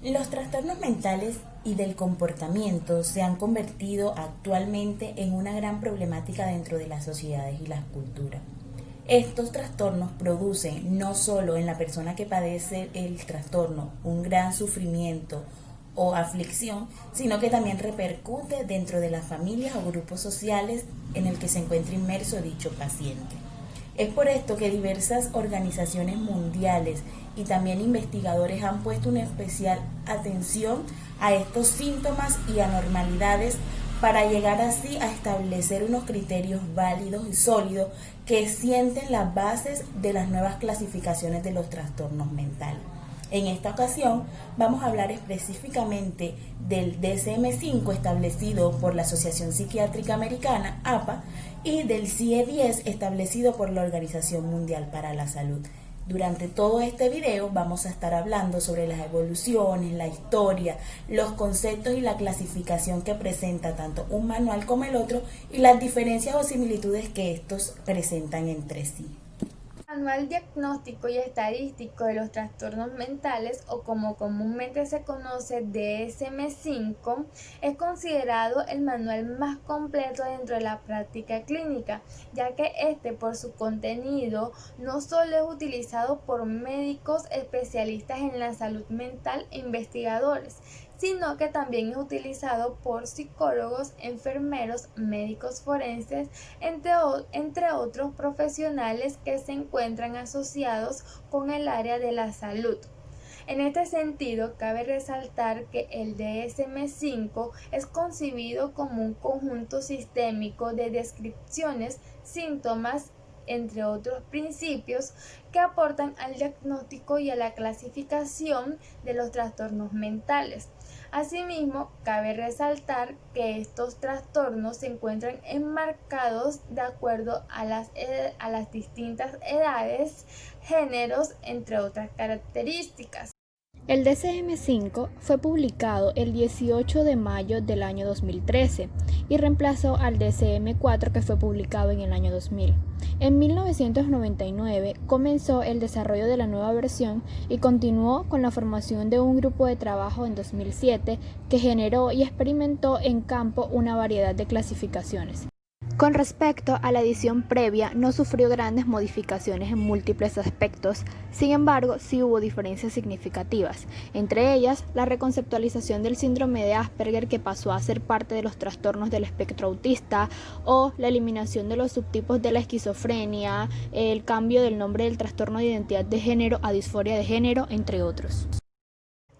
Los trastornos mentales y del comportamiento se han convertido actualmente en una gran problemática dentro de las sociedades y las culturas. Estos trastornos producen no solo en la persona que padece el trastorno un gran sufrimiento o aflicción, sino que también repercute dentro de las familias o grupos sociales en el que se encuentra inmerso dicho paciente. Es por esto que diversas organizaciones mundiales y también investigadores han puesto una especial atención a estos síntomas y anormalidades para llegar así a establecer unos criterios válidos y sólidos que sienten las bases de las nuevas clasificaciones de los trastornos mentales. En esta ocasión vamos a hablar específicamente del DSM-5 establecido por la Asociación Psiquiátrica Americana, APA, y del CIE-10 establecido por la Organización Mundial para la Salud. Durante todo este video vamos a estar hablando sobre las evoluciones, la historia, los conceptos y la clasificación que presenta tanto un manual como el otro y las diferencias o similitudes que estos presentan entre sí. Manual Diagnóstico y Estadístico de los Trastornos Mentales, o como comúnmente se conoce DSM-5, es considerado el manual más completo dentro de la práctica clínica, ya que por su contenido no solo es utilizado por médicos especialistas en la salud mental e investigadores, sino que también es utilizado por psicólogos, enfermeros, médicos forenses, entre otros profesionales que se encuentran asociados con el área de la salud. En este sentido, cabe resaltar que el DSM-5 es concebido como un conjunto sistémico de descripciones, síntomas, entre otros principios que aportan al diagnóstico y a la clasificación de los trastornos mentales. Asimismo, cabe resaltar que estos trastornos se encuentran enmarcados de acuerdo a las distintas edades, géneros, entre otras características. El DSM-5 fue publicado el 18 de mayo del año 2013 y reemplazó al DSM-4 que fue publicado en el año 2000. En 1999 comenzó el desarrollo de la nueva versión y continuó con la formación de un grupo de trabajo en 2007 que generó y experimentó en campo una variedad de clasificaciones. Con respecto a la edición previa, no sufrió grandes modificaciones en múltiples aspectos, sin embargo, sí hubo diferencias significativas, entre ellas la reconceptualización del síndrome de Asperger que pasó a ser parte de los trastornos del espectro autista, o la eliminación de los subtipos de la esquizofrenia, el cambio del nombre del trastorno de identidad de género a disforia de género, entre otros.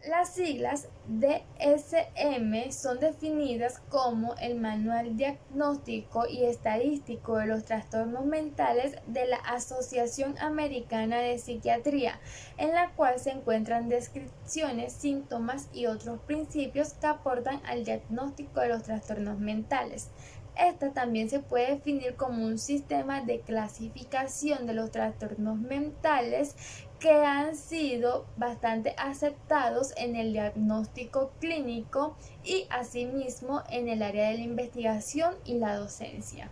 Las siglas DSM son definidas como el Manual Diagnóstico y Estadístico de los Trastornos Mentales de la Asociación Americana de Psiquiatría, en la cual se encuentran descripciones, síntomas y otros principios que aportan al diagnóstico de los trastornos mentales. Esta también se puede definir como un sistema de clasificación de los trastornos mentales que han sido bastante aceptados en el diagnóstico clínico y asimismo en el área de la investigación y la docencia.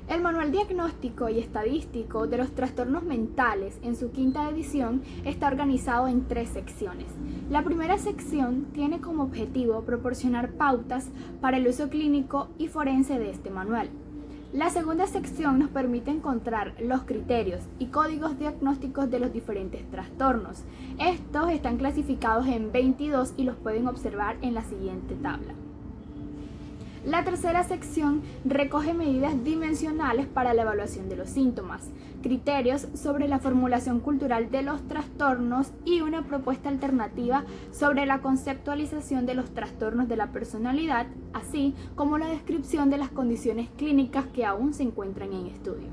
El Manual Diagnóstico y Estadístico de los Trastornos Mentales, en su quinta edición, está organizado en 3 secciones. La primera sección tiene como objetivo proporcionar pautas para el uso clínico y forense de este manual. La segunda sección nos permite encontrar los criterios y códigos diagnósticos de los diferentes trastornos. Estos están clasificados en 22 y los pueden observar en la siguiente tabla. La tercera sección recoge medidas dimensionales para la evaluación de los síntomas, criterios sobre la formulación cultural de los trastornos y una propuesta alternativa sobre la conceptualización de los trastornos de la personalidad, así como la descripción de las condiciones clínicas que aún se encuentran en estudio.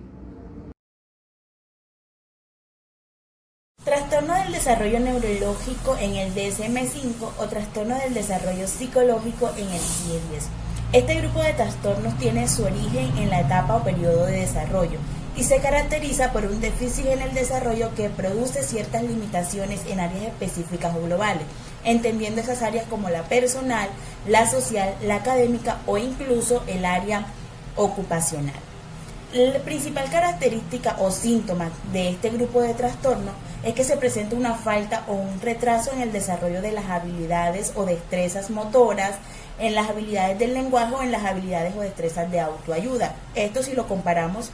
Trastorno del desarrollo neurológico en el DSM-5 o trastorno del desarrollo psicológico en el CIE-10. Este grupo de trastornos tiene su origen en la etapa o periodo de desarrollo y se caracteriza por un déficit en el desarrollo que produce ciertas limitaciones en áreas específicas o globales, entendiendo esas áreas como la personal, la social, la académica o incluso el área ocupacional. La principal característica o síntoma de este grupo de trastornos es que se presenta una falta o un retraso en el desarrollo de las habilidades o destrezas motoras, en las habilidades del lenguaje o en las habilidades o destrezas de autoayuda. Esto si lo comparamos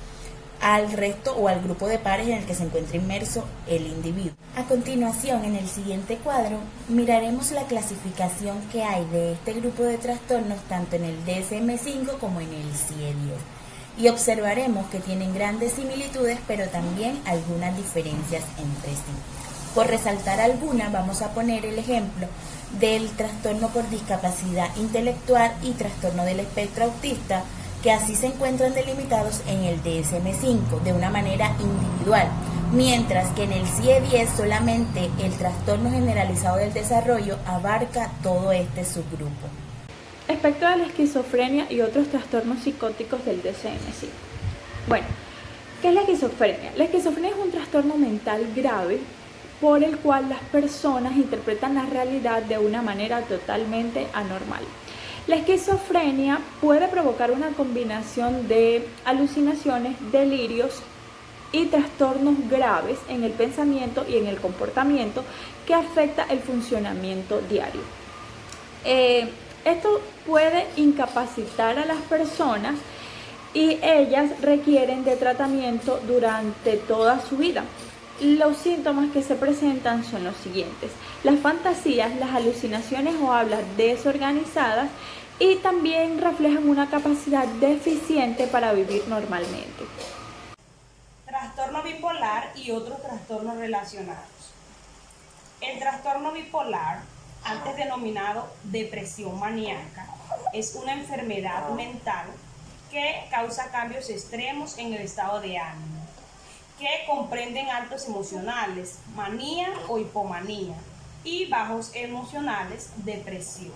al resto o al grupo de pares en el que se encuentra inmerso el individuo. A continuación, en el siguiente cuadro, miraremos la clasificación que hay de este grupo de trastornos tanto en el DSM-5 como en el CIE-10 y observaremos que tienen grandes similitudes pero también algunas diferencias entre sí. Por resaltar alguna, vamos a poner el ejemplo del trastorno por discapacidad intelectual y trastorno del espectro autista, que así se encuentran delimitados en el DSM-5 de una manera individual, mientras que en el CIE-10 solamente el trastorno generalizado del desarrollo abarca todo este subgrupo. Respecto a la esquizofrenia y otros trastornos psicóticos del DSM-5. Bueno, ¿qué es la esquizofrenia? La esquizofrenia es un trastorno mental grave por el cual las personas interpretan la realidad de una manera totalmente anormal. La esquizofrenia puede provocar una combinación de alucinaciones, delirios y trastornos graves en el pensamiento y en el comportamiento que afecta el funcionamiento diario. Esto puede incapacitar a las personas y ellas requieren de tratamiento durante toda su vida. Los síntomas que se presentan son los siguientes: las fantasías, las alucinaciones o hablas desorganizadas, y también reflejan una capacidad deficiente para vivir normalmente. Trastorno bipolar y otros trastornos relacionados. El trastorno bipolar, antes denominado depresión maníaca, es una enfermedad mental que causa cambios extremos en el estado de ánimo, que comprenden altos emocionales, manía o hipomanía, y bajos emocionales, depresión.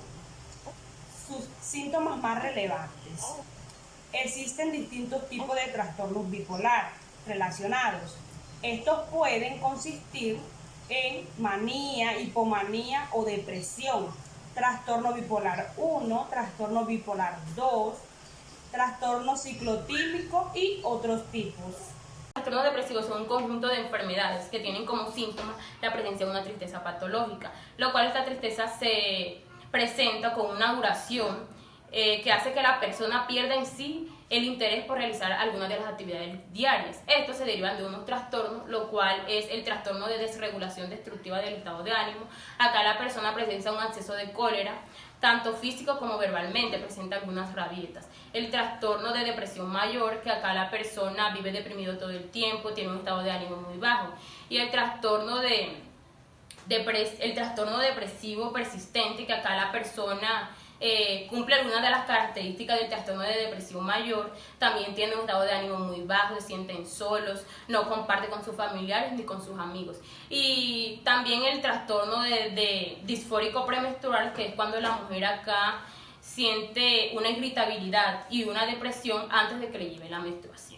Sus síntomas más relevantes. Existen distintos tipos de trastornos bipolar relacionados. Estos pueden consistir en manía, hipomanía o depresión, trastorno bipolar 1, trastorno bipolar 2, trastorno ciclotímico y otros tipos. Los trastornos depresivos son un conjunto de enfermedades que tienen como síntoma la presencia de una tristeza patológica, lo cual esta tristeza se presenta con una duración que hace que la persona pierda en sí el interés por realizar algunas de las actividades diarias. Estos se derivan de unos trastornos, lo cual es el trastorno de desregulación destructiva del estado de ánimo. Acá la persona presenta un acceso de cólera, tanto físico como verbalmente, presenta algunas rabietas. El trastorno de depresión mayor, que acá la persona vive deprimido todo el tiempo, tiene un estado de ánimo muy bajo. Y el trastorno depresivo persistente, que acá la persona cumple algunas de las características del trastorno de depresión mayor, también tiene un estado de ánimo muy bajo, se sienten solos, no comparte con sus familiares ni con sus amigos. Y también el trastorno de disfórico premenstrual, que es cuando la mujer acá siente una irritabilidad y una depresión antes de que le lleve la menstruación.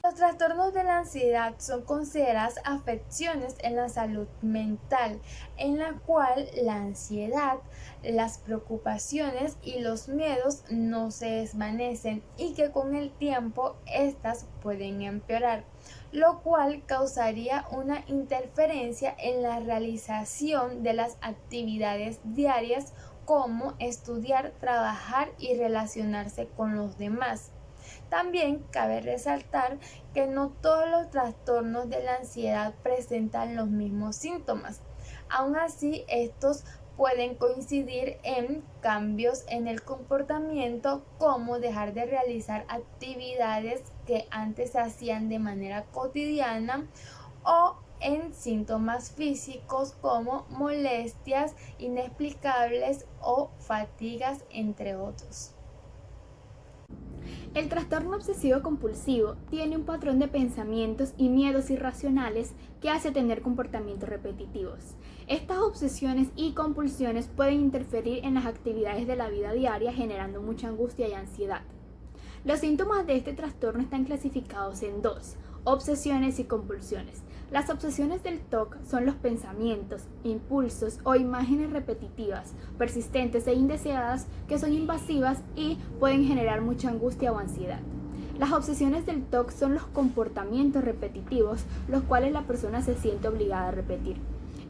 Los trastornos de la ansiedad son consideradas afecciones en la salud mental, en la cual la ansiedad, las preocupaciones y los miedos no se desvanecen y que con el tiempo estas pueden empeorar, lo cual causaría una interferencia en la realización de las actividades diarias como estudiar, trabajar y relacionarse con los demás. También cabe resaltar que no todos los trastornos de la ansiedad presentan los mismos síntomas. Aún así, estos pueden coincidir en cambios en el comportamiento, como dejar de realizar actividades que antes se hacían de manera cotidiana, o en síntomas físicos como molestias inexplicables o fatigas, entre otros. El trastorno obsesivo-compulsivo tiene un patrón de pensamientos y miedos irracionales que hace tener comportamientos repetitivos. Estas obsesiones y compulsiones pueden interferir en las actividades de la vida diaria, generando mucha angustia y ansiedad. Los síntomas de este trastorno están clasificados en dos: obsesiones y compulsiones. Las obsesiones del TOC son los pensamientos, impulsos o imágenes repetitivas, persistentes e indeseadas que son invasivas y pueden generar mucha angustia o ansiedad. Las obsesiones del TOC son los comportamientos repetitivos, los cuales la persona se siente obligada a repetir.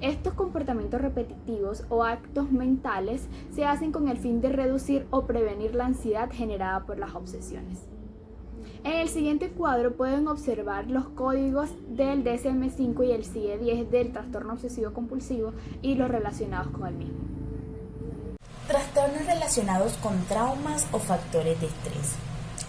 Estos comportamientos repetitivos o actos mentales se hacen con el fin de reducir o prevenir la ansiedad generada por las obsesiones. En el siguiente cuadro pueden observar los códigos del DSM-5 y el CIE-10 del trastorno obsesivo compulsivo y los relacionados con el mismo. Trastornos relacionados con traumas o factores de estrés.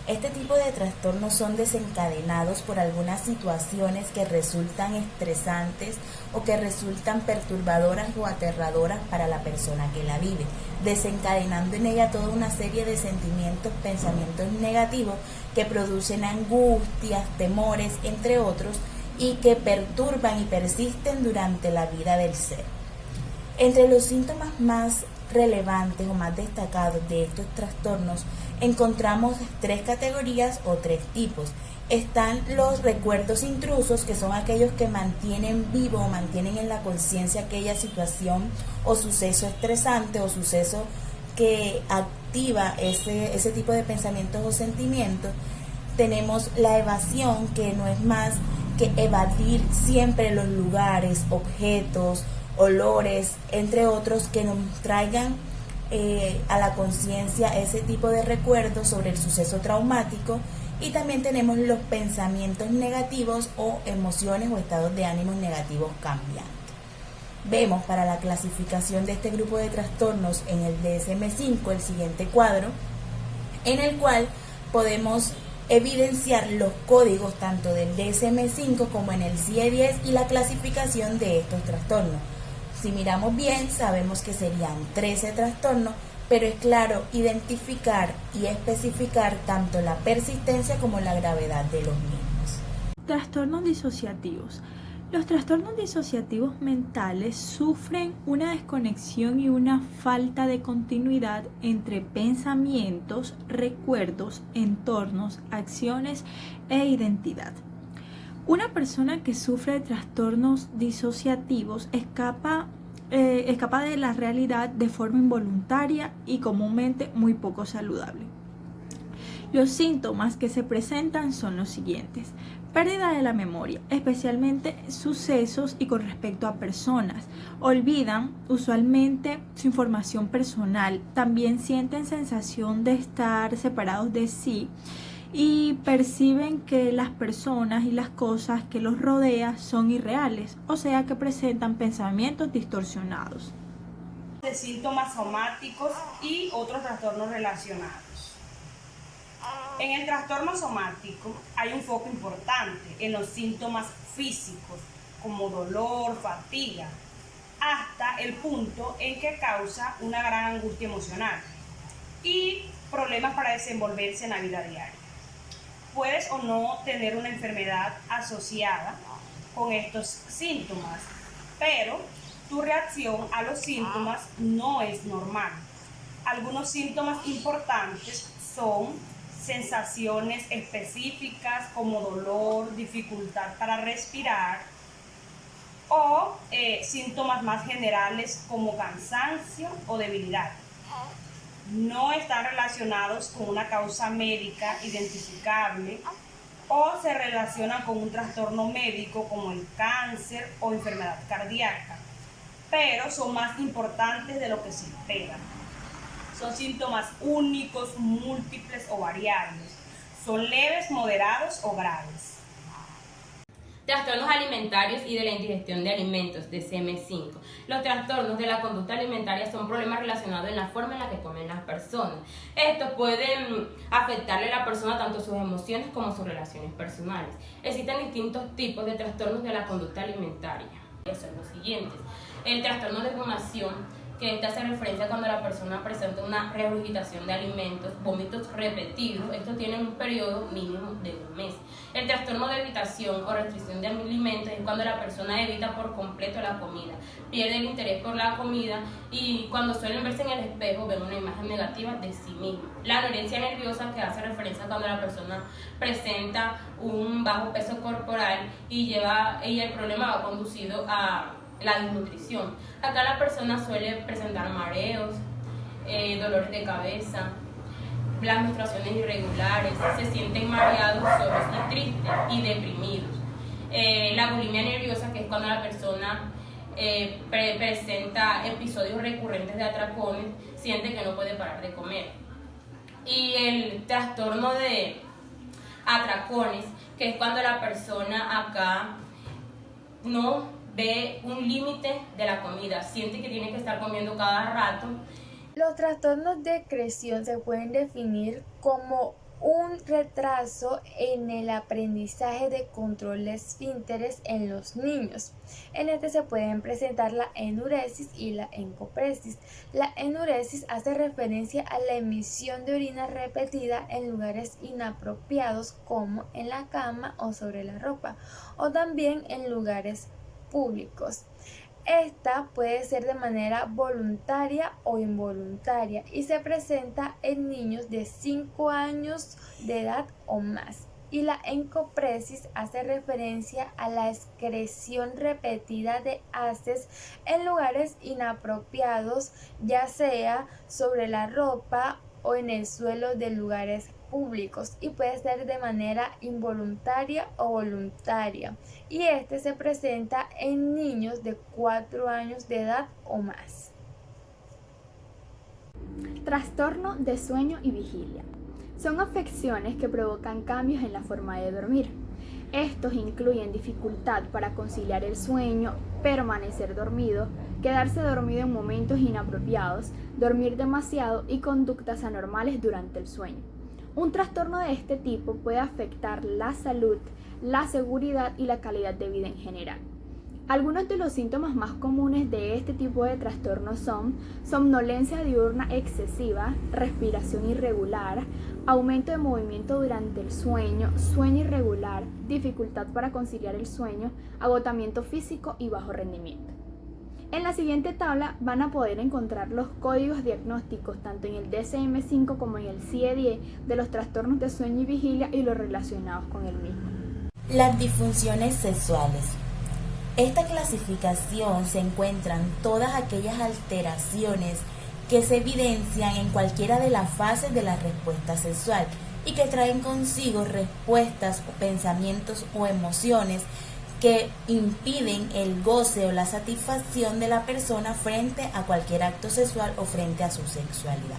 Este tipo de trastornos son desencadenados por algunas situaciones que resultan estresantes o que resultan perturbadoras o aterradoras para la persona que la vive, desencadenando en ella toda una serie de sentimientos, pensamientos negativos que producen angustias, temores, entre otros, y que perturban y persisten durante la vida del ser. Entre los síntomas más relevantes o más destacados de estos trastornos encontramos 3 categorías o 3 tipos. Están los recuerdos intrusos, que son aquellos que mantienen vivo o mantienen en la conciencia aquella situación o suceso estresante o suceso que activa ese tipo de pensamientos o sentimientos. Tenemos la evasión, que no es más que evadir siempre los lugares, objetos, olores, entre otros, que nos traigan a la conciencia ese tipo de recuerdos sobre el suceso traumático. Y también tenemos los pensamientos negativos o emociones o estados de ánimos negativos cambiantes. Vemos para la clasificación de este grupo de trastornos en el DSM-5 el siguiente cuadro, en el cual podemos evidenciar los códigos tanto del DSM-5 como en el CIE-10 y la clasificación de estos trastornos. Si miramos bien, sabemos que serían 13 trastornos, pero es claro identificar y especificar tanto la persistencia como la gravedad de los mismos. Trastornos disociativos. Los trastornos disociativos mentales sufren una desconexión y una falta de continuidad entre pensamientos, recuerdos, entornos, acciones e identidad. Una persona que sufre de trastornos disociativos escapa de la realidad de forma involuntaria y comúnmente muy poco saludable. Los síntomas que se presentan son los siguientes: pérdida de la memoria, especialmente sucesos y con respecto a personas. Olvidan usualmente su información personal. También sienten sensación de estar separados de sí y perciben que las personas y las cosas que los rodean son irreales, o sea que presentan pensamientos distorsionados. De síntomas somáticos y otros trastornos relacionados. En el trastorno somático hay un foco importante en los síntomas físicos como dolor, fatiga, hasta el punto en que causa una gran angustia emocional y problemas para desenvolverse en la vida diaria. Puedes o no tener una enfermedad asociada con estos síntomas, pero tu reacción a los síntomas no es normal. Algunos síntomas importantes son sensaciones específicas como dolor, dificultad para respirar, o síntomas más generales como cansancio o debilidad. No están relacionados con una causa médica identificable o se relacionan con un trastorno médico como el cáncer o enfermedad cardíaca, pero son más importantes de lo que se espera. Son síntomas únicos, múltiples o variables. Son leves, moderados o graves. Trastornos alimentarios y de la indigestión de alimentos, DSM-5. Los trastornos de la conducta alimentaria son problemas relacionados en la forma en la que comen las personas. Estos pueden afectarle a la persona tanto sus emociones como sus relaciones personales. Existen distintos tipos de trastornos de la conducta alimentaria. Son los siguientes: el trastorno de rumiación, que esta hace referencia cuando la persona presenta una regurgitación de alimentos, vómitos repetidos. Estos tienen un periodo mínimo de 1 mes. El trastorno de evitación o restricción de alimentos es cuando la persona evita por completo la comida, pierde el interés por la comida y cuando suelen verse en el espejo ven una imagen negativa de sí mismo. La anorexia nerviosa, que hace referencia cuando la persona presenta un bajo peso corporal y el problema va conducido a la desnutrición. Acá la persona suele presentar mareos, dolores de cabeza, las menstruaciones irregulares, se sienten mareados, solos y tristes y deprimidos. La bulimia nerviosa, que es cuando la persona presenta episodios recurrentes de atracones, siente que no puede parar de comer. Y el trastorno de atracones, que es cuando la persona acá no ve un límite de la comida, siente que tiene que estar comiendo cada rato. Los trastornos de excreción se pueden definir como un retraso en el aprendizaje de control de esfínteres en los niños. En este se pueden presentar la enuresis y la encopresis. La enuresis hace referencia a la emisión de orina repetida en lugares inapropiados como en la cama o sobre la ropa, o también en lugares públicos. Esta puede ser de manera voluntaria o involuntaria y se presenta en niños de 5 años de edad o más. Y la encopresis hace referencia a la excreción repetida de heces en lugares inapropiados, ya sea sobre la ropa o en el suelo de lugares públicos, y puede ser de manera involuntaria o voluntaria, y este se presenta en niños de 4 años de edad o más. Trastorno de sueño y vigilia. Son afecciones que provocan cambios en la forma de dormir. Estos incluyen dificultad para conciliar el sueño, permanecer dormido, quedarse dormido en momentos inapropiados, dormir demasiado y conductas anormales durante el sueño. Un trastorno de este tipo puede afectar la salud, la seguridad y la calidad de vida en general. Algunos de los síntomas más comunes de este tipo de trastornos son somnolencia diurna excesiva, respiración irregular, aumento de movimiento durante el sueño, sueño irregular, dificultad para conciliar el sueño, agotamiento físico y bajo rendimiento. En la siguiente tabla van a poder encontrar los códigos diagnósticos tanto en el DSM-5 como en el CIE-10 de los trastornos de sueño y vigilia y los relacionados con el mismo. Las disfunciones sexuales. Esta clasificación se encuentran todas aquellas alteraciones que se evidencian en cualquiera de las fases de la respuesta sexual y que traen consigo respuestas o pensamientos o emociones que impiden el goce o la satisfacción de la persona frente a cualquier acto sexual o frente a su sexualidad.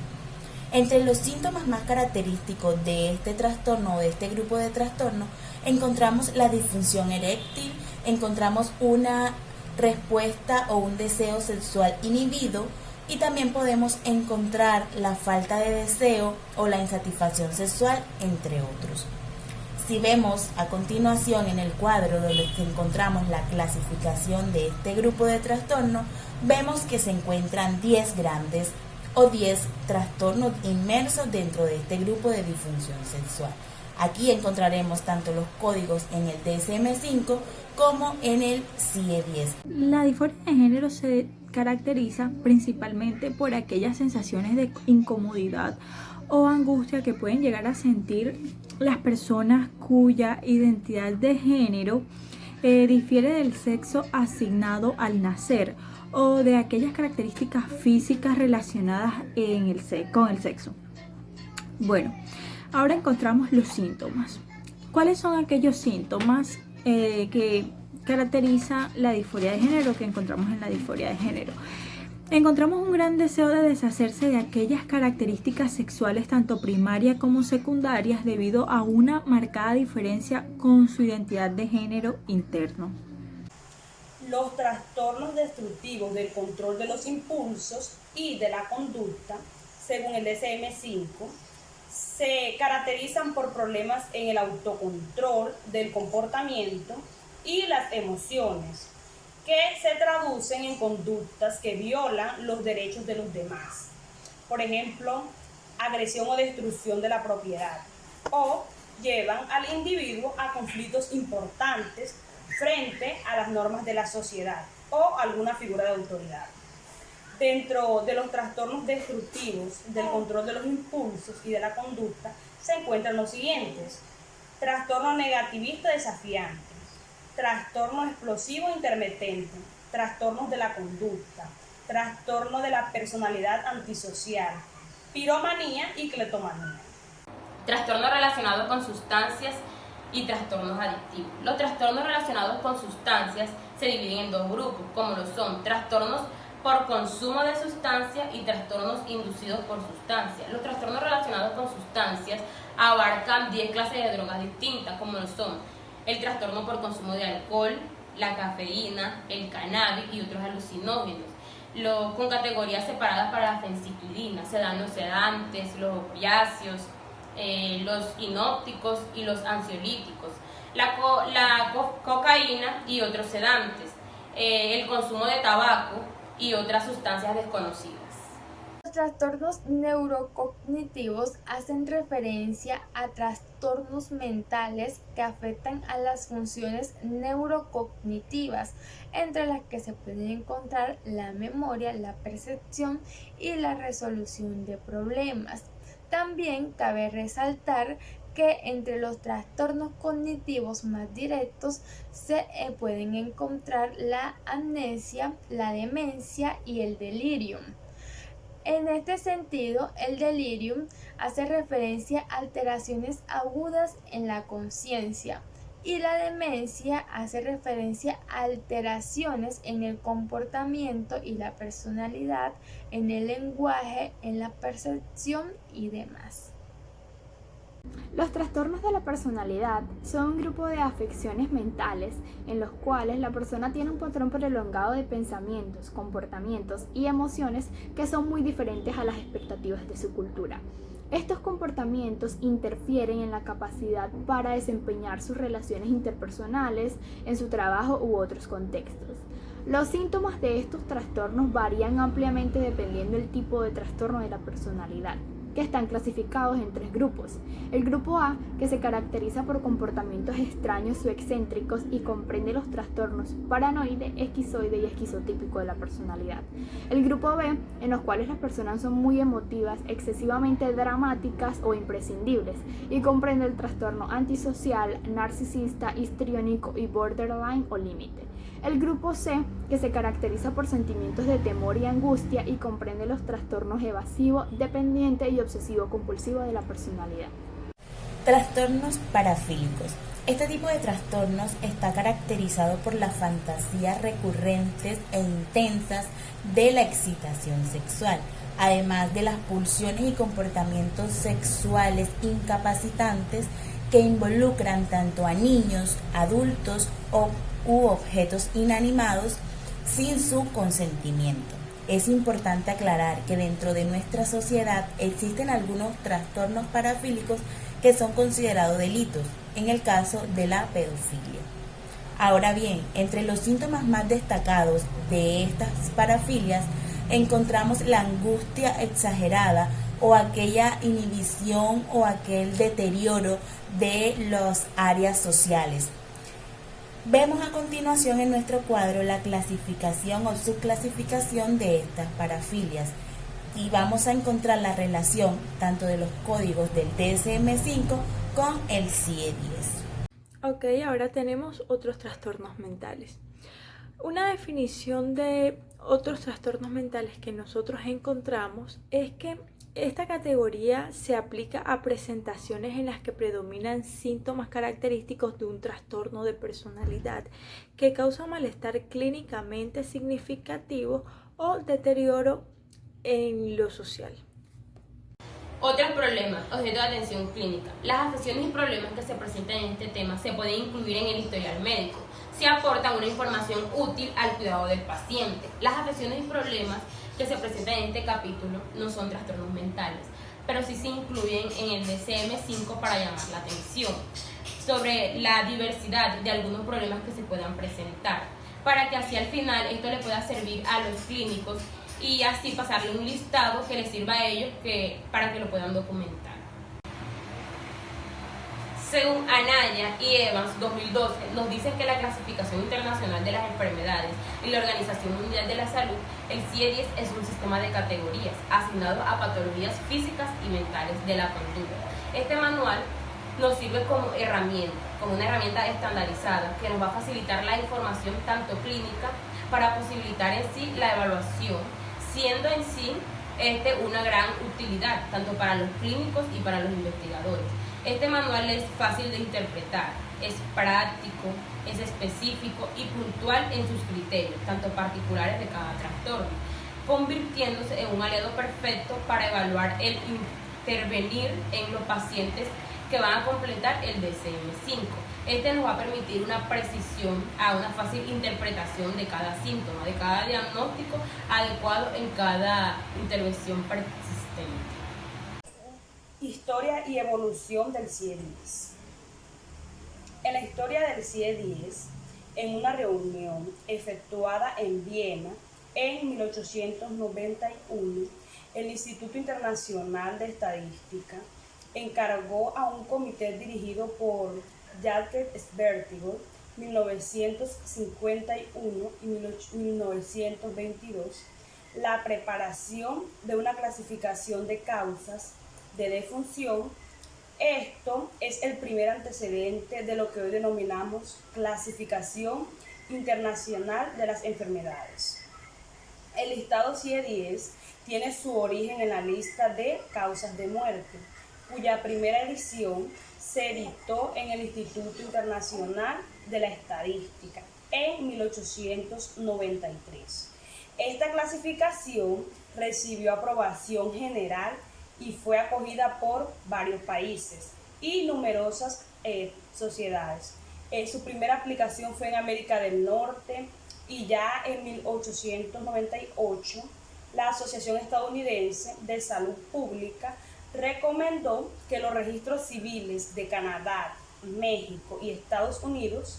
Entre los síntomas más característicos de este trastorno o de este grupo de trastornos encontramos la disfunción eréctil, encontramos una respuesta o un deseo sexual inhibido y también podemos encontrar la falta de deseo o la insatisfacción sexual, entre otros. Si vemos a continuación en el cuadro donde encontramos la clasificación de este grupo de trastornos, vemos que se encuentran 10 grandes o 10 trastornos inmersos dentro de este grupo de disfunción sexual. Aquí encontraremos tanto los códigos en el DSM-5 como en el CIE-10. La disforia de género se caracteriza principalmente por aquellas sensaciones de incomodidad o angustia que pueden llegar a sentir las personas cuya identidad de género difiere del sexo asignado al nacer o de aquellas características físicas relacionadas con el sexo. Bueno, ahora encontramos los síntomas. ¿Cuáles son aquellos síntomas que caracteriza la disforia de género que encontramos en la disforia de género? Encontramos un gran deseo de deshacerse de aquellas características sexuales tanto primarias como secundarias debido a una marcada diferencia con su identidad de género interno. Los trastornos destructivos del control de los impulsos y de la conducta, según el DSM-5, se caracterizan por problemas en el autocontrol del comportamiento y las emociones, que se traducen en conductas que violan los derechos de los demás. Por ejemplo, agresión o destrucción de la propiedad, o llevan al individuo a conflictos importantes frente a las normas de la sociedad o alguna figura de autoridad. Dentro de los trastornos destructivos del control de los impulsos y de la conducta se encuentran los siguientes: trastorno negativista desafiante, trastorno explosivo intermitente, trastornos de la conducta, trastorno de la personalidad antisocial, piromanía y cleptomanía. trastornos relacionados con sustancias y trastornos adictivos. Los trastornos relacionados con sustancias se dividen en dos grupos, como lo son trastornos por consumo de sustancias y trastornos inducidos por sustancias. Los trastornos relacionados con sustancias abarcan 10 clases de drogas distintas, como lo son el trastorno por consumo de alcohol, la cafeína, el cannabis y otros alucinógenos, con categorías separadas para la fencitilina. Se dan los sedantes, los opiáceos, los hipnóticos y los ansiolíticos, la cocaína y otros sedantes, el consumo de tabaco y otras sustancias desconocidas. Los trastornos neurocognitivos hacen referencia a trastornos mentales que afectan a las funciones neurocognitivas, entre las que se pueden encontrar la memoria, la percepción y la resolución de problemas. También cabe resaltar que entre los trastornos cognitivos más directos se pueden encontrar la amnesia, la demencia y el delirium. En este sentido, el delirium hace referencia a alteraciones agudas en la conciencia y la demencia hace referencia a alteraciones en el comportamiento y la personalidad, en el lenguaje, en la percepción y demás. Los trastornos de la personalidad son un grupo de afecciones mentales en los cuales la persona tiene un patrón prolongado de pensamientos, comportamientos y emociones que son muy diferentes a las expectativas de su cultura. Estos comportamientos interfieren en la capacidad para desempeñar sus relaciones interpersonales, en su trabajo u otros contextos. Los síntomas de estos trastornos varían ampliamente dependiendo del tipo de trastorno de la personalidad, que están clasificados en 3 grupos. El grupo A, que se caracteriza por comportamientos extraños o excéntricos y comprende los trastornos paranoide, esquizoide y esquizotípico de la personalidad. El grupo B, en los cuales las personas son muy emotivas, excesivamente dramáticas o imprescindibles, y comprende el trastorno antisocial, narcisista, histriónico y borderline o límite. El grupo C, que se caracteriza por sentimientos de temor y angustia y comprende los trastornos evasivo, dependiente y obsesivo-compulsivo de la personalidad. Trastornos parafílicos. Este tipo de trastornos está caracterizado por las fantasías recurrentes e intensas de la excitación sexual, además de las pulsiones y comportamientos sexuales incapacitantes que involucran tanto a niños, adultos u objetos inanimados sin su consentimiento. Es importante aclarar que dentro de nuestra sociedad existen algunos trastornos parafílicos que son considerados delitos, en el caso de la pedofilia. Ahora bien, entre los síntomas más destacados de estas parafilias encontramos la angustia exagerada o aquella inhibición o aquel deterioro de las áreas sociales. Vemos a continuación en nuestro cuadro la clasificación o subclasificación de estas parafilias y vamos a encontrar la relación tanto de los códigos del DSM-5 con el CIE-10. Ok, ahora tenemos otros trastornos mentales. Una definición de otros trastornos mentales que nosotros encontramos es que esta categoría se aplica a presentaciones en las que predominan síntomas característicos de un trastorno de personalidad que causa malestar clínicamente significativo o deterioro en lo social. Otros problemas, objeto de atención clínica. Las afecciones y problemas que se presentan en este tema se pueden incluir en el historial médico, si aportan una información útil al cuidado del paciente. Las afecciones y problemas que se presentan en este capítulo no son trastornos mentales, pero sí se incluyen en el DSM-5 para llamar la atención sobre la diversidad de algunos problemas que se puedan presentar, para que así al final esto le pueda servir a los clínicos y así pasarle un listado que les sirva a ellos para que lo puedan documentar. Según Anaya y Evans, 2012, nos dicen que la Clasificación Internacional de las Enfermedades y la Organización Mundial de la Salud, el CIE-10 es un sistema de categorías asignado a patologías físicas y mentales de la conducta. Este manual nos sirve como una herramienta estandarizada que nos va a facilitar la información tanto clínica para posibilitar en sí la evaluación, siendo en sí una gran utilidad tanto para los clínicos y para los investigadores. Este manual es fácil de interpretar, es práctico, es específico y puntual en sus criterios, tanto particulares de cada trastorno, convirtiéndose en un aliado perfecto para evaluar el intervenir en los pacientes que van a completar el DSM-5. Este nos va a permitir una precisión a una fácil interpretación de cada síntoma, de cada diagnóstico adecuado en cada intervención persistente. Historia y evolución del CIE-10. En la historia del CIE-10, en una reunión efectuada en Viena en 1891, el Instituto Internacional de Estadística encargó a un comité dirigido por Jacques Svertigol, 1951 y 1922, la preparación de una clasificación de causas de defunción. Esto es el primer antecedente de lo que hoy denominamos Clasificación Internacional de las Enfermedades. El listado CIE-10 tiene su origen en la lista de causas de muerte, cuya primera edición se editó en el Instituto Internacional de la Estadística en 1893. Esta clasificación recibió aprobación general y fue acogida por varios países y numerosas sociedades. Su primera aplicación fue en América del Norte y ya en 1898 la Asociación Estadounidense de Salud Pública recomendó que los registros civiles de Canadá, México y Estados Unidos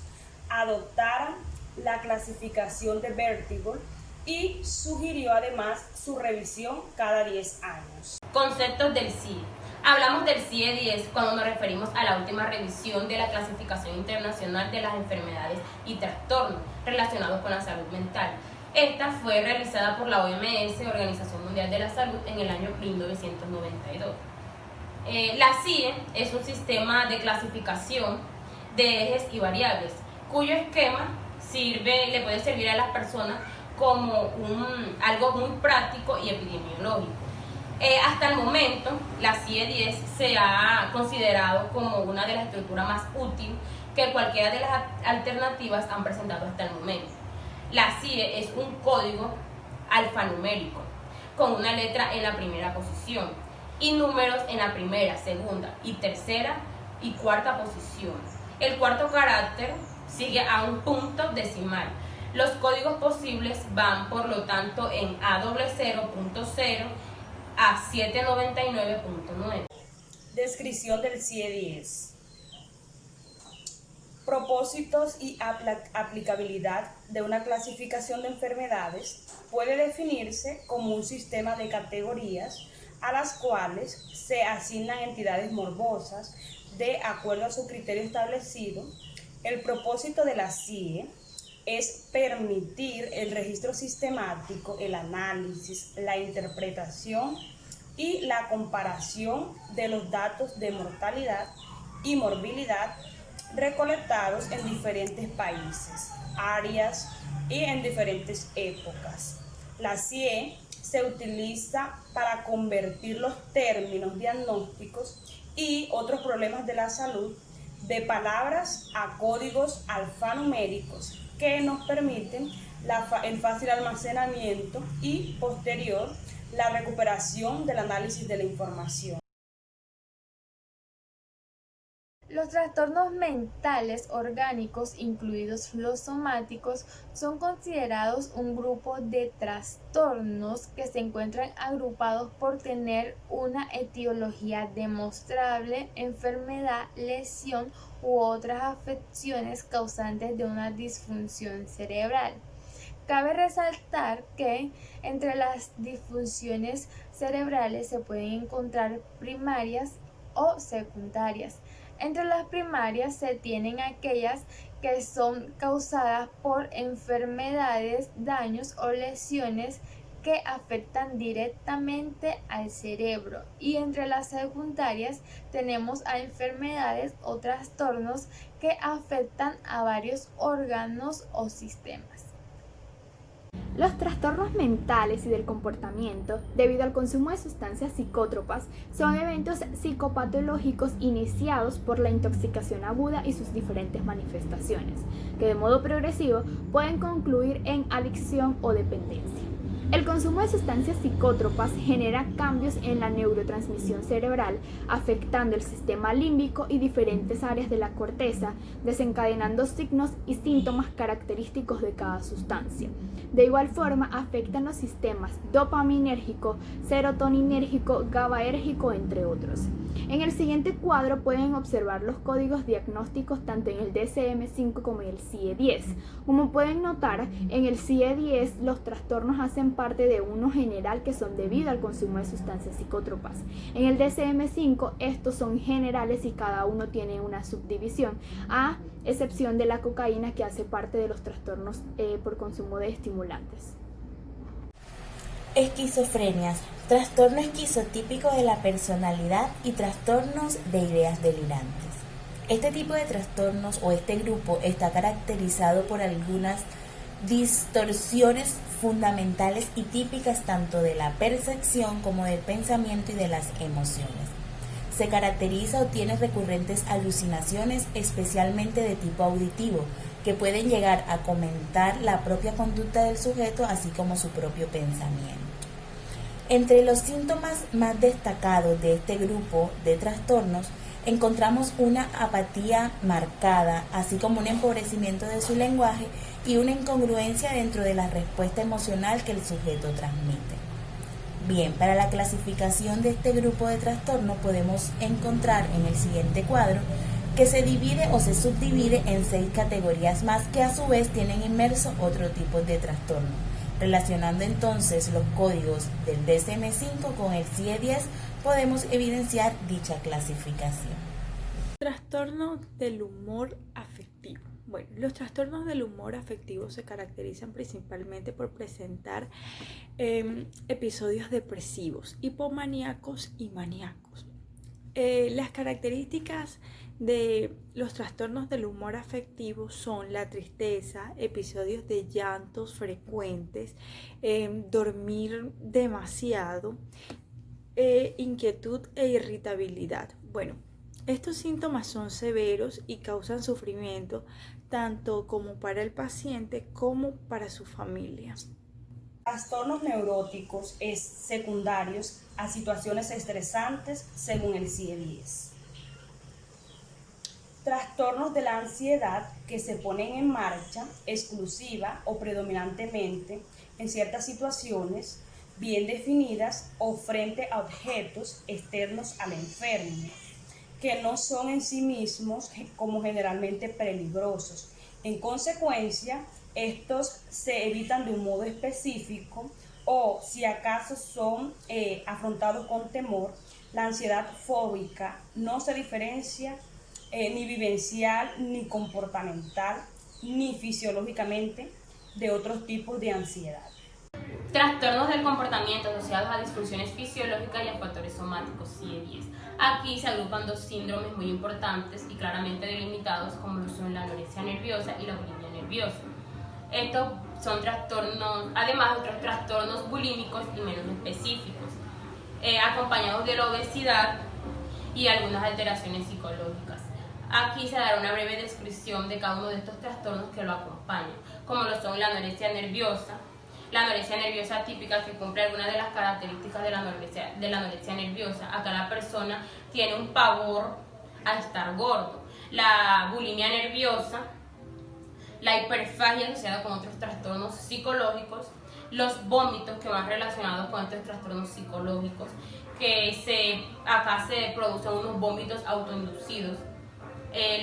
adoptaran la clasificación de Svertigol y sugirió además su revisión cada 10 años. Conceptos del CIE. Hablamos del CIE-10 cuando nos referimos a la última revisión de la Clasificación Internacional de las Enfermedades y Trastornos relacionados con la salud mental. Esta fue realizada por la OMS, Organización Mundial de la Salud, en el año 1992. La CIE es un sistema de clasificación de ejes y variables, cuyo esquema le puede servir a las personas como algo muy práctico y epidemiológico. Hasta el momento, la CIE-10 se ha considerado como una de las estructuras más útiles que cualquiera de las alternativas han presentado hasta el momento. La CIE es un código alfanumérico con una letra en la primera posición y números en la primera, segunda y tercera y cuarta posición. El cuarto carácter sigue a un punto decimal. Los códigos posibles van, por lo tanto, en A00.0 a 799.9. Descripción del CIE-10. Propósitos y aplicabilidad de una clasificación de enfermedades puede definirse como un sistema de categorías a las cuales se asignan entidades morbosas de acuerdo a su criterio establecido. El propósito de la CIE es permitir el registro sistemático, el análisis, la interpretación y la comparación de los datos de mortalidad y morbilidad recolectados en diferentes países, áreas y en diferentes épocas. La CIE se utiliza para convertir los términos diagnósticos y otros problemas de la salud de palabras a códigos alfanuméricos que nos permiten el fácil almacenamiento y posterior la recuperación del análisis de la información. Los trastornos mentales orgánicos, incluidos los somáticos, son considerados un grupo de trastornos que se encuentran agrupados por tener una etiología demostrable, enfermedad, lesión u otras afecciones causantes de una disfunción cerebral. Cabe resaltar que entre las disfunciones cerebrales se pueden encontrar primarias o secundarias. Entre las primarias se tienen aquellas que son causadas por enfermedades, daños o lesiones que afectan directamente al cerebro, y entre las secundarias tenemos a enfermedades o trastornos que afectan a varios órganos o sistemas. Los trastornos mentales y del comportamiento, debido al consumo de sustancias psicótropas, son eventos psicopatológicos iniciados por la intoxicación aguda y sus diferentes manifestaciones, que de modo progresivo pueden concluir en adicción o dependencia. El consumo de sustancias psicótropas genera cambios en la neurotransmisión cerebral, afectando el sistema límbico y diferentes áreas de la corteza, desencadenando signos y síntomas característicos de cada sustancia. De igual forma, afectan los sistemas dopaminérgico, serotoninérgico, GABAérgico, entre otros. En el siguiente cuadro pueden observar los códigos diagnósticos tanto en el DSM-5 como en el CIE-10. Como pueden notar, en el CIE-10 los trastornos hacen parte de uno general que son debido al consumo de sustancias psicótropas. En el DSM-5 estos son generales y cada uno tiene una subdivisión, a excepción de la cocaína, que hace parte de los trastornos por consumo de estimulantes. Esquizofrenias, trastorno esquizotípico de la personalidad y trastornos de ideas delirantes. Este tipo de trastornos o este grupo está caracterizado por algunas distorsiones fundamentales y típicas tanto de la percepción como del pensamiento y de las emociones. Se caracteriza o tiene recurrentes alucinaciones, especialmente de tipo auditivo, que pueden llegar a comentar la propia conducta del sujeto, así como su propio pensamiento. Entre los síntomas más destacados de este grupo de trastornos encontramos una apatía marcada, así como un empobrecimiento de su lenguaje y una incongruencia dentro de la respuesta emocional que el sujeto transmite. Bien, para la clasificación de este grupo de trastornos podemos encontrar en el siguiente cuadro que se divide o se subdivide en 6 categorías más que a su vez tienen inmerso otro tipo de trastorno. Relacionando entonces los códigos del DSM-5 con el CIE-10 podemos evidenciar dicha clasificación. Trastorno del humor afectivo. Bueno, los trastornos del humor afectivo se caracterizan principalmente por presentar episodios depresivos, hipomaníacos y maníacos. Las características de los trastornos del humor afectivo son la tristeza, episodios de llantos frecuentes, dormir demasiado, inquietud e irritabilidad. Bueno, estos síntomas son severos y causan sufrimiento tanto como para el paciente como para su familia. Trastornos neuróticos es secundarios a situaciones estresantes según el CIE-10. Trastornos de la ansiedad que se ponen en marcha exclusiva o predominantemente en ciertas situaciones bien definidas o frente a objetos externos al enfermo, que no son en sí mismos como generalmente peligrosos. En consecuencia, estos se evitan de un modo específico o si acaso son afrontados con temor. La ansiedad fóbica no se diferencia ni vivencial, ni comportamental, ni fisiológicamente de otros tipos de ansiedad. Trastornos del comportamiento asociados a disfunciones fisiológicas y a factores somáticos, CIE-10. Aquí se agrupan 2 síndromes muy importantes y claramente delimitados, como lo son la anorexia nerviosa y la bulimia nerviosa. Estos son trastornos, además de otros trastornos bulímicos y menos específicos, acompañados de la obesidad y algunas alteraciones psicológicas. Aquí se dará una breve descripción de cada uno de estos trastornos que lo acompañan, como lo son la anorexia nerviosa típica, que cumple algunas de las características de la anorexia nerviosa. Acá la persona tiene un pavor a estar gordo. La bulimia nerviosa, la hiperfagia asociada con otros trastornos psicológicos, los vómitos que van relacionados con estos trastornos psicológicos, acá se producen unos vómitos autoinducidos.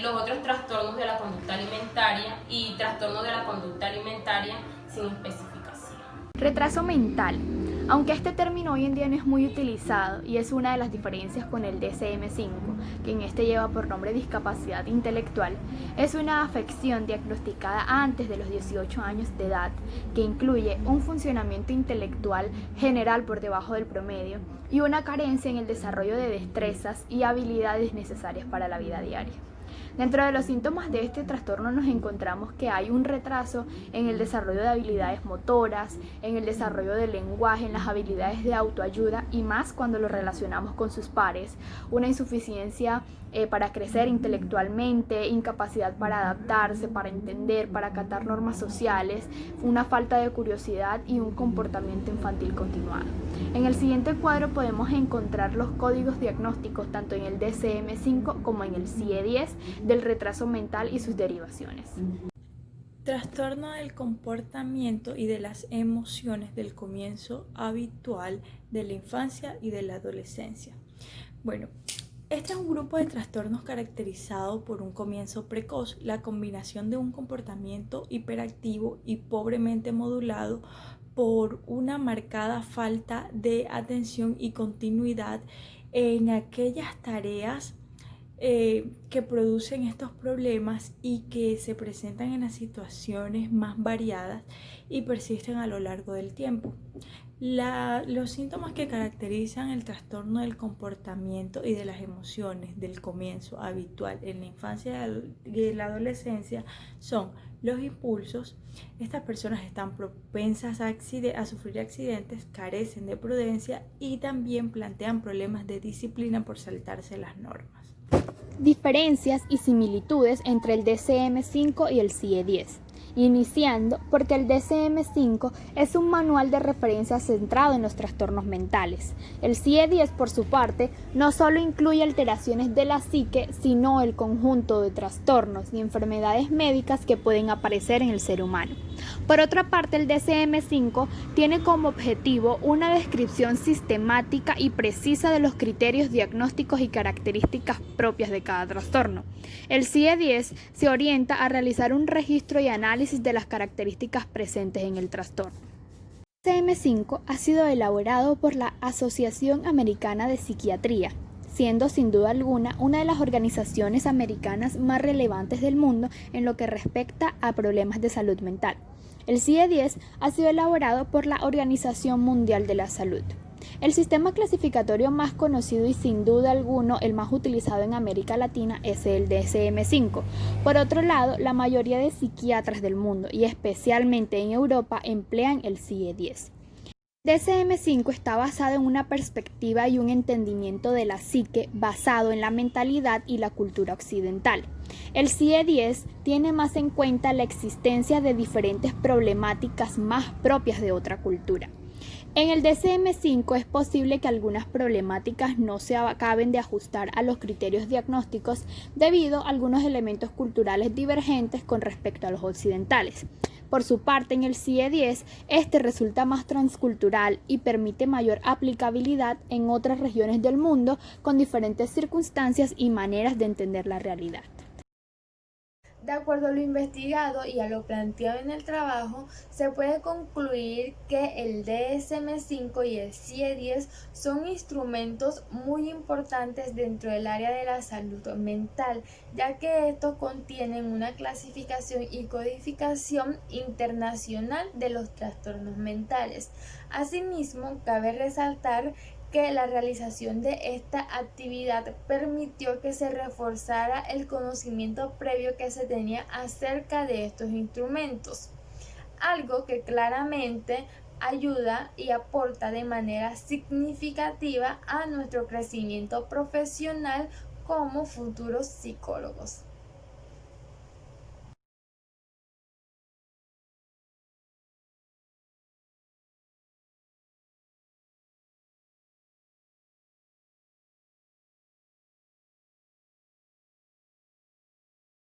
Los otros trastornos de la conducta alimentaria y trastornos de la conducta alimentaria sin especificación. Retraso mental. Aunque este término hoy en día no es muy utilizado y es una de las diferencias con el DSM-5, que en este lleva por nombre discapacidad intelectual, es una afección diagnosticada antes de los 18 años de edad, que incluye un funcionamiento intelectual general por debajo del promedio y una carencia en el desarrollo de destrezas y habilidades necesarias para la vida diaria. Dentro de los síntomas de este trastorno nos encontramos que hay un retraso en el desarrollo de habilidades motoras, en el desarrollo del lenguaje, en las habilidades de autoayuda y más cuando lo relacionamos con sus pares, una insuficiencia para crecer intelectualmente, incapacidad para adaptarse, para entender, para acatar normas sociales, una falta de curiosidad y un comportamiento infantil continuado. En el siguiente cuadro podemos encontrar los códigos diagnósticos tanto en el DSM-5 como en el CIE-10 del retraso mental y sus derivaciones. Trastorno del comportamiento y de las emociones del comienzo habitual de la infancia y de la adolescencia. Bueno, este es un grupo de trastornos caracterizado por un comienzo precoz, la combinación de un comportamiento hiperactivo y pobremente modulado por una marcada falta de atención y continuidad en aquellas tareas que producen estos problemas y que se presentan en las situaciones más variadas y persisten a lo largo del tiempo. Los síntomas que caracterizan el trastorno del comportamiento y de las emociones del comienzo habitual en la infancia y la adolescencia son los impulsos. Estas personas están propensas a sufrir accidentes, carecen de prudencia y también plantean problemas de disciplina por saltarse las normas. Diferencias y similitudes entre el DSM-5 y el CIE-10. Iniciando porque el DSM-5 es un manual de referencia centrado en los trastornos mentales. El CIE-10, por su parte, no solo incluye alteraciones de la psique, sino el conjunto de trastornos y enfermedades médicas que pueden aparecer en el ser humano. Por otra parte, el DSM-5 tiene como objetivo una descripción sistemática y precisa de los criterios diagnósticos y características propias de cada trastorno. El CIE-10 se orienta a realizar un registro y análisis de las características presentes en el trastorno. El DSM-5 ha sido elaborado por la Asociación Americana de Psiquiatría, siendo sin duda alguna una de las organizaciones americanas más relevantes del mundo en lo que respecta a problemas de salud mental. El CIE-10 ha sido elaborado por la Organización Mundial de la Salud. El sistema clasificatorio más conocido y sin duda alguno el más utilizado en América Latina es el DSM-5. Por otro lado, la mayoría de psiquiatras del mundo y especialmente en Europa emplean el CIE-10. El DSM-5 está basado en una perspectiva y un entendimiento de la psique basado en la mentalidad y la cultura occidental. El CIE-10 tiene más en cuenta la existencia de diferentes problemáticas más propias de otra cultura. En el DSM-5 es posible que algunas problemáticas no se acaben de ajustar a los criterios diagnósticos debido a algunos elementos culturales divergentes con respecto a los occidentales. Por su parte, en el CIE-10, este resulta más transcultural y permite mayor aplicabilidad en otras regiones del mundo con diferentes circunstancias y maneras de entender la realidad. De acuerdo a lo investigado y a lo planteado en el trabajo, se puede concluir que el DSM-5 y el CIE-10 son instrumentos muy importantes dentro del área de la salud mental, ya que estos contienen una clasificación y codificación internacional de los trastornos mentales. Asimismo, cabe resaltar que la realización de esta actividad permitió que se reforzara el conocimiento previo que se tenía acerca de estos instrumentos, algo que claramente ayuda y aporta de manera significativa a nuestro crecimiento profesional como futuros psicólogos.